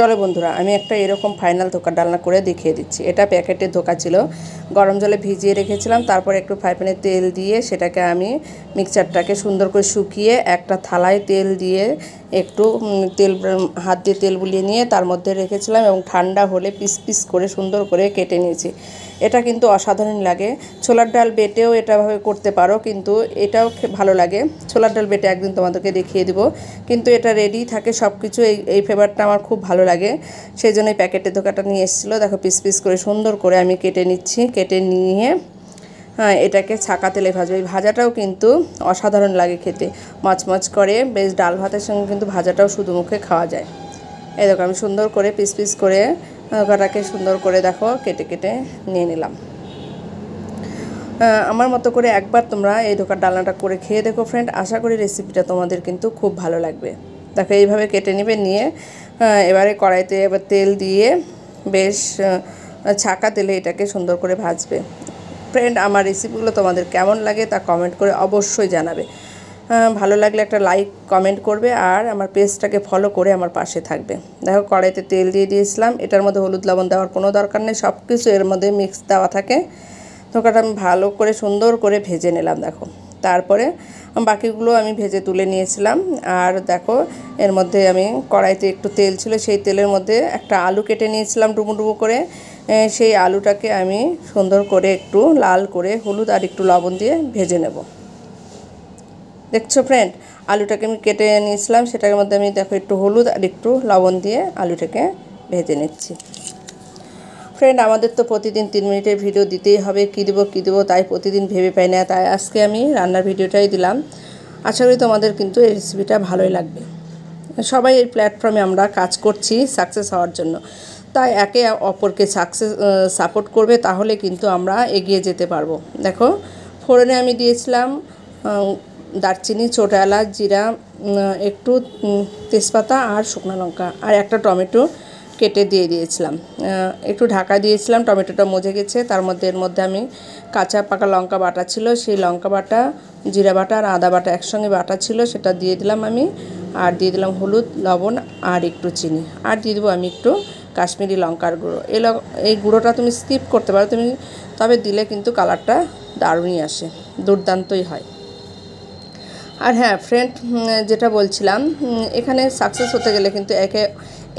চলো বন্ধুরা, আমি একটা এরকম ফাইনাল ধোকার ডালনা করে দেখিয়ে দিচ্ছি। এটা প্যাকেটের ধোকা ছিল, গরম জলে ভিজিয়ে রেখেছিলাম। তারপর একটু ফ্রাই প্যানে তেল দিয়ে সেটাকে আমি মিক্সচারটাকে সুন্দর করে শুকিয়ে একটা থালায় তেল দিয়ে একটু হাত দিয়ে তেল বুলিয়ে নিয়ে তার মধ্যে রেখেছিলাম এবং ঠান্ডা হলে পিস পিস করে সুন্দর করে কেটে নিয়েছি। এটা কিন্তু অসাধারণ লাগে। ছোলার ডাল বেটেও এটাভাবে করতে পারো, কিন্তু এটাও ভালো লাগে। ছোলার ডাল বেটে একদিন তোমাদেরকে দেখিয়ে দিব, কিন্তু এটা রেডি থাকে সব কিছু। এই ফ্লেভারটা আমার খুব ভালো লাগে, সেই জন্যই প্যাকেটের ধোকাটা নিয়ে এসেছিলো। দেখো পিস পিস করে সুন্দর করে আমি কেটে নিচ্ছি। কেটে নিয়ে এটাকে ছাকা তেলে ভাজবো। এই ভাজাটাও কিন্তু অসাধারণ লাগে খেতে, মচমচ করে। বেশ ডাল ভাতের সঙ্গে কিন্তু ভাজাটাও শুধু মুখে খাওয়া যায়। এই দেখো আমি সুন্দর করে পিস পিস করে ধোকাটাকে সুন্দর করে দেখো কেটে কেটে নিয়ে নিলাম। আমার মতো করে একবার তোমরা এই ধোকার ডালনাটা করে খেয়ে দেখো ফ্রেন্ড, আশা করি রেসিপিটা তোমাদের কিন্তু খুব ভালো লাগবে। দেখো এইভাবে কেটে নেবে, নিয়ে এবারে কড়াইতে এবার তেল দিয়ে বেশ ছাকা তেলে এটাকে সুন্দর করে ভাজবে। ফ্রেন্ড, আমার রেসিপিগুলো তোমাদের কেমন লাগে তা কমেন্ট করে অবশ্যই জানাবে। ভালো লাগলে একটা লাইক কমেন্ট করবে, আর আমার পেজটাকে ফলো করে আমার পাশে থাকবে। দেখো কড়াইতে তেল দিয়ে দিয়েছিলাম, এটার মধ্যে হলুদ লবণ দেওয়ার কোনো দরকার নেই, সব কিছু এর মধ্যে মিক্স দেওয়া থাকে। ধোকাটা আমি ভালো করে সুন্দর করে ভেজে নিলাম। দেখো তারপরে বাকিগুলো আমি ভেজে তুলে নিয়েছিলাম। আর দেখো এর মধ্যে আমি কড়াইতে একটু তেল ছিল, সেই তেলের মধ্যে একটা আলু কেটে নিয়েছিলাম ডুবো ডুবো করে। সেই আলুটাকে আমি সুন্দর করে একটু লাল করে হলুদ আর একটু লবণ দিয়ে ভেজে নেব। দেখছো ফ্রেন্ড, আলুটাকে আমি কেটে নিয়েছিলাম, সেটার মধ্যে আমি দেখো একটু হলুদ আর একটু লবণ দিয়ে আলুটাকে ভেজে নিচ্ছি। ফ্রেন্ড, আমাদের তো প্রতিদিন 3 মিনিটের ভিডিও দিতেই হবে। কী দেবো তাই প্রতিদিন ভেবে পাই না, তাই আজকে আমি রান্নার ভিডিওটাই দিলাম। আশা করি তোমাদের কিন্তু এই রেসিপিটা ভালোই লাগবে। সবাই এই প্ল্যাটফর্মে আমরা কাজ করছি সাকসেস হওয়ার জন্য, তাই একে অপরকে সাপোর্ট করবে, তাহলে কিন্তু আমরা এগিয়ে যেতে পারবো। দেখো ফোড়নে আমি দিয়েছিলাম দারচিনি, ছোটো এলাচ, জিরা, একটু তেজপাতা আর শুকনো লঙ্কা, আর একটা টমেটো কেটে দিয়ে দিয়েছিলাম। একটু ঢাকা দিয়েছিলাম, টমেটোটা মজে গেছে। তার মধ্যে এর মধ্যে আমি কাঁচা পাকা লঙ্কা বাটা ছিল, সেই লঙ্কা বাটা, জিরা বাটা আর আদা বাটা একসঙ্গে বাটা ছিল, সেটা দিয়ে দিলাম আমি। আর দিয়ে দিলাম হলুদ, লবণ আর একটু চিনি, আর দিয়ে দেবো আমি একটু কাশ্মীরি লঙ্কার গুঁড়ো। এই গুঁড়োটা তুমি স্কিপ করতে পারো, তবে দিলে কিন্তু কালারটা দারুণই আসে, দুর্দান্তই হয়। আর হ্যাঁ ফ্রেন্ড, যেটা বলছিলাম, এখানে সাকসেস হতে গেলে কিন্তু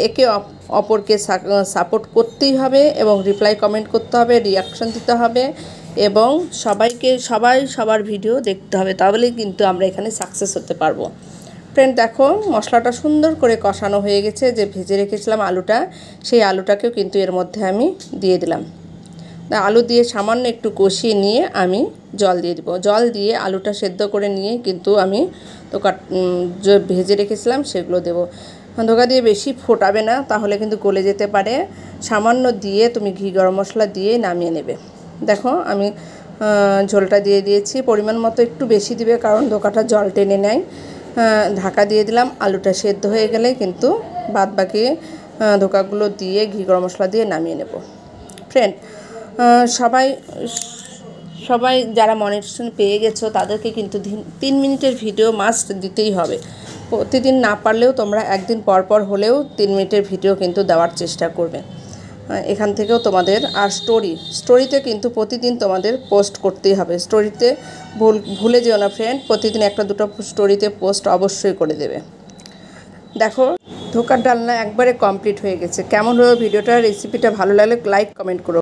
একে অপরকে সাপোর্ট করতেই হবে, এবং রিপ্লাই কমেন্ট করতে হবে, রিয়াকশন দিতে হবে, এবং সবার ভিডিও দেখতে হবে, তাহলেই কিন্তু আমরা এখানে সাকসেস হতে পারবো। ফ্রেন্ড দেখো মশলাটা সুন্দর করে কষানো হয়ে গেছে। যে ভেজে রেখেছিলাম আলুটা, সেই আলুটাকেও কিন্তু এর মধ্যে আমি দিয়ে দিলাম। আলু দিয়ে সামান্য একটু কষিয়ে নিয়ে আমি জল দিয়ে দিব। জল দিয়ে আলুটা সেদ্ধ করে নিয়ে কিন্তু আমি যে ভেজে রেখেছিলাম সেগুলো দেবো। ধোকা দিয়ে বেশি ফোটাবে না, তাহলে কিন্তু গলে যেতে পারে। সামান্য দিয়ে তুমি ঘি গরম মশলা দিয়ে নামিয়ে নেবে। দেখো আমি ঝোলটা দিয়ে দিয়েছি, পরিমাণ মতো একটু বেশি দিবে, কারণ ধোকাটা জল টেনে নেয়। ঢাকা দিয়ে দিলাম। আলুটা সেদ্ধ হয়ে গেলে কিন্তু বাদ বাকি ধোকাগুলো দিয়ে ঘি গরম মশলা দিয়ে নামিয়ে নেব। ফ্রেন্ড, সবাই যারা মনিটরেশন পেয়ে গেছো তাদেরকে কিন্তু 3 মিনিটের ভিডিও মাস্ট দিতেই হবে। প্রতিদিন না পারলেও তোমরা একদিন পর হলেও 3 মিনিটের ভিডিও কিন্তু দেওয়ার চেষ্টা করবে। এখান থেকেও তোমাদের, আর স্টোরিতে কিন্তু প্রতিদিন তোমাদের পোস্ট করতেই হবে। স্টোরিতে ভুলে যেও না ফ্রেন্ড, প্রতিদিন 1-2 স্টোরিতে পোস্ট অবশ্যই করে দেবে। দেখো ধোকার ডালনা একবারে কমপ্লিট হয়ে গেছে। কেমন হলো ভিডিওটা, রেসিপিটা ভালো লাগলে লাইক কমেন্ট করো।